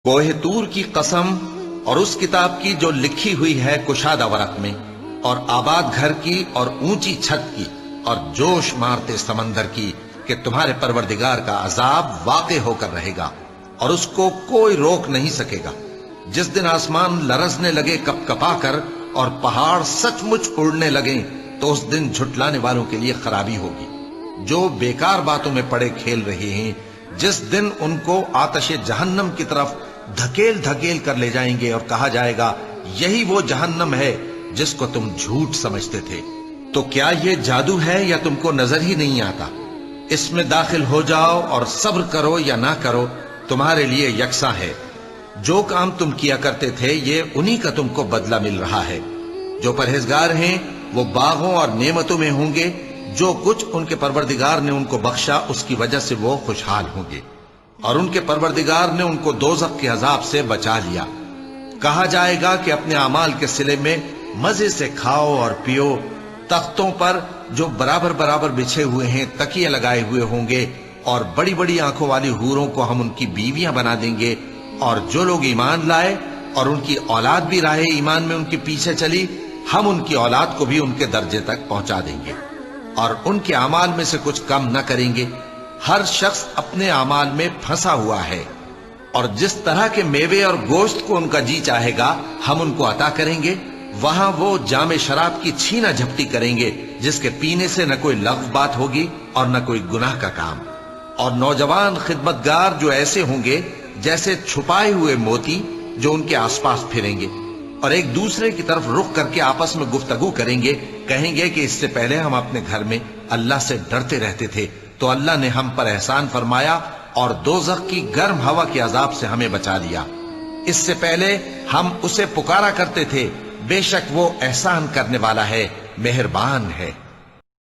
کوہ طور کی قسم اور اس کتاب کی جو لکھی ہوئی ہے کشادہ ورق میں، اور آباد گھر کی اور اونچی چھت کی اور جوش مارتے سمندر کی کہ تمہارے پروردگار کا عذاب واقع ہو کر رہے گا اور اس کو کوئی روک نہیں سکے گا۔ جس دن آسمان لرزنے لگے کپ کپا کر اور پہاڑ سچ مچ اڑنے لگیں تو اس دن جھٹلانے والوں کے لیے خرابی ہوگی جو بیکار باتوں میں پڑے کھیل رہے ہیں۔ جس دن ان کو آتش جہنم کی طرف دھکیل دھکیل کر لے جائیں گے اور کہا جائے گا یہی وہ جہنم ہے جس کو تم جھوٹ سمجھتے تھے۔ تو کیا یہ جادو ہے یا تم کو نظر ہی نہیں آتا؟ اس میں داخل ہو جاؤ اور صبر کرو یا نہ کرو تمہارے لیے یکساں ہے۔ جو کام تم کیا کرتے تھے یہ انہی کا تم کو بدلہ مل رہا ہے۔ جو پرہیزگار ہیں وہ باغوں اور نعمتوں میں ہوں گے، جو کچھ ان کے پروردگار نے ان کو بخشا اس کی وجہ سے وہ خوشحال ہوں گے، اور ان کے پروردگار نے ان کو دوزخ کے عذاب سے بچا لیا۔ کہا جائے گا کہ اپنے اعمال کے صلے میں مزے سے کھاؤ اور پیو، تختوں پر جو برابر برابر بچھے ہوئے ہیں تکیے لگائے ہوئے ہوں گے، اور بڑی بڑی آنکھوں والی حوروں کو ہم ان کی بیویاں بنا دیں گے۔ اور جو لوگ ایمان لائے اور ان کی اولاد بھی راہ ایمان میں ان کے پیچھے چلی، ہم ان کی اولاد کو بھی ان کے درجے تک پہنچا دیں گے اور ان کے اعمال میں سے کچھ کم نہ کریں گے۔ ہر شخص اپنے اعمال میں پھنسا ہوا ہے، اور جس طرح کے میوے اور گوشت کو ان کا جی چاہے گا ہم ان کو عطا کریں گے۔ وہاں وہ جام شراب کی چھینا جھپٹی کریں گے جس کے پینے سے نہ کوئی لغو بات ہوگی اور نہ کوئی گناہ کا کام۔ اور نوجوان خدمتگار جو ایسے ہوں گے جیسے چھپائے ہوئے موتی جو ان کے آس پاس پھریں گے، اور ایک دوسرے کی طرف رخ کر کے آپس میں گفتگو کریں گے، کہیں گے کہ اس سے پہلے ہم اپنے گھر میں اللہ سے ڈرتے رہتے تھے تو اللہ نے ہم پر احسان فرمایا اور دوزخ کی گرم ہوا کے عذاب سے ہمیں بچا لیا۔ اس سے پہلے ہم اسے پکارا کرتے تھے، بے شک وہ احسان کرنے والا ہے، مہربان ہے۔